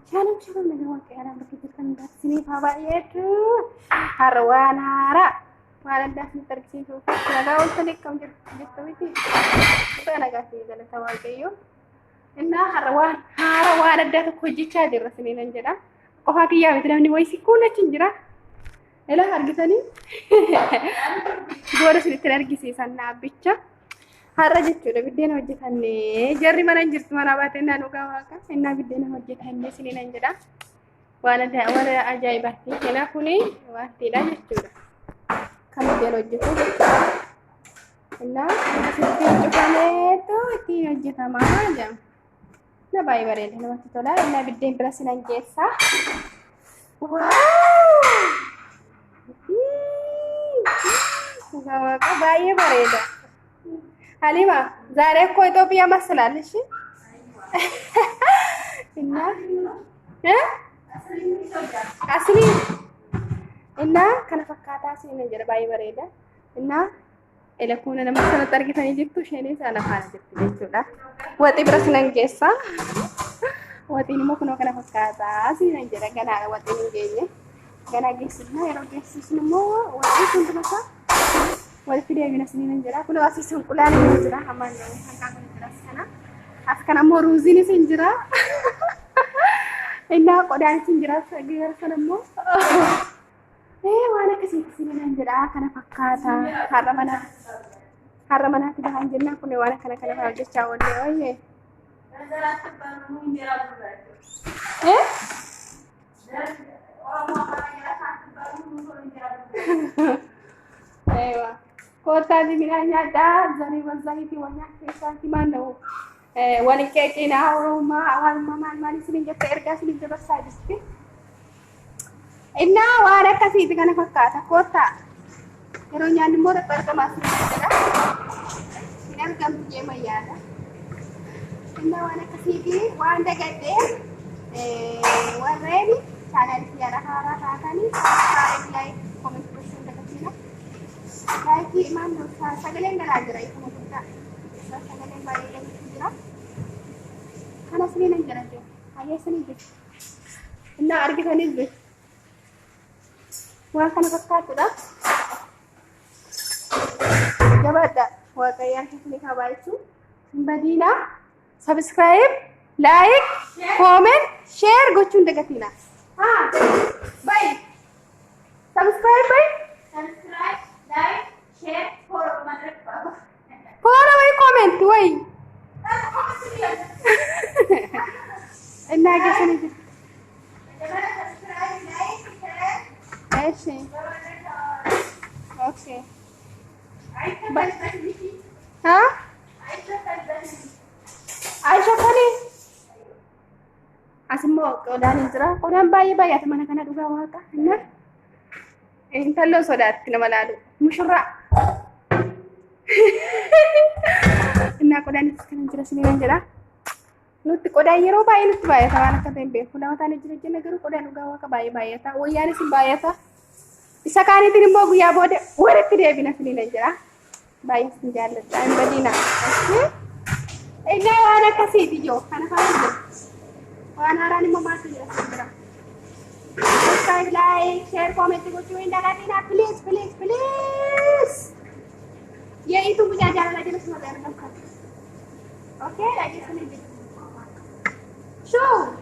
Shalom nagaa waaqayyoon bakka kan darsanii baay'eetu harwaan haaraa waan addaas nutti argisiisuuf nagaa oltanii akkam jirtu miti isa nagaa fi galata waaqayyoo innaa harwaan haaraa waan addaa tokko hojjechaa jirra siniinan jedha qofaa kiyyaa miti namni wayii kun achi hin jira ila argitanii goora sinitti argisiisan naabbicha har'a jechuudha biddeen hojjetanne jarri mana jirtu mana baatee naan dhugaa waaqa innaa biddeen hojjetanne siniinan jedha waan ajaa'ibaatti kena kuni waantiidha jechuudha kan biddeen hojjetu jechuudha innaa asitti cufameetu ittiin hojjetamaa jedhama na baay'ee bareeda namatti tola innaa biddeen bira sinan keessaa waaqa baay'ee bareeda Halima, ዛሬ እኮ ኢትዮጵያ መስላለሽ እና አስሊ እና ከነፈካታ ሲነ ጀረ ባይ በሬዳ እና ኤለኩነ ለምሳሌ ጠርጊተን ይጅቱ ሸኔ ሳናፋና ጅቱ ጀቹዳ ወጢ ብረስነን ጌሳ ወጢ ንሞ ኩኖ ከነፈካታ ሲነ ጀረ ገና ወጢ ንገኘ ገና ጌስና የሮ ጌስስንሞ ወጢ ኩንትመሳ Walitti deebina siniin jira kun asiisun qulaan ni jira hamaan hanqaa kun jira sana as kana ammoo ruuziin isin jira innaa qodaan isin jira sageer sana ammoo waan akkasitti siniin jira kana fakkaata har'a manaatti bahan jenna kun waan akkana kana hojjechaa oolle wayye Ewa Kota di minanya dah, zari wazari ti wanyak kesan ti mana? Wali keke na rumah awal mama mani sini jatuh erga sini jatuh saja sih. Inna wara kasih itu kan fakata kota. Eronya ni mora pertama masih ada. Ini kan punya maya ada. Inna wara kasih itu wanda gede. Wareni channel tiara hara hara ni. Like comment question dekat sini. Lagi mana sagalen galajra itu mungkin sagalen bayi yang jira karena sini nang jira jo ayah sini jo inna argi thani jo wah kana pakka dah coba dah wah kayak sini kabar itu badina subscribe like comment share gocun degatina bye subscribe bye subscribe like, share, follow, comment, wait. And now get anything. Okay. But, huh? Aisha Kani. Asmo, kodan injera, kodan bayi atau mana kana duga waka, nah. Intallo sodaatti nama laalu mushurra inna qodaan kan jira siniin jira nutti qodaan yeroo baay'ee nutti baay'ata waan akka ta'een beeku lamataan jira garuu qodaan dhugaa waaqa baay'ee baay'ata wayyaan isin baay'ata isa kaaniitiin immoo guyyaa booda walitti deebina siniin jira baay'ee isin jaalladha hin badina inna waan akkasiiti joo kana fa'aa jira waan haaraan immoo maaltu jira jira subscribe, like, share, comment, gochuin dagatina, please. Ya itu punya jalan aja semua dari tempat. Oke, lagi sini. Show.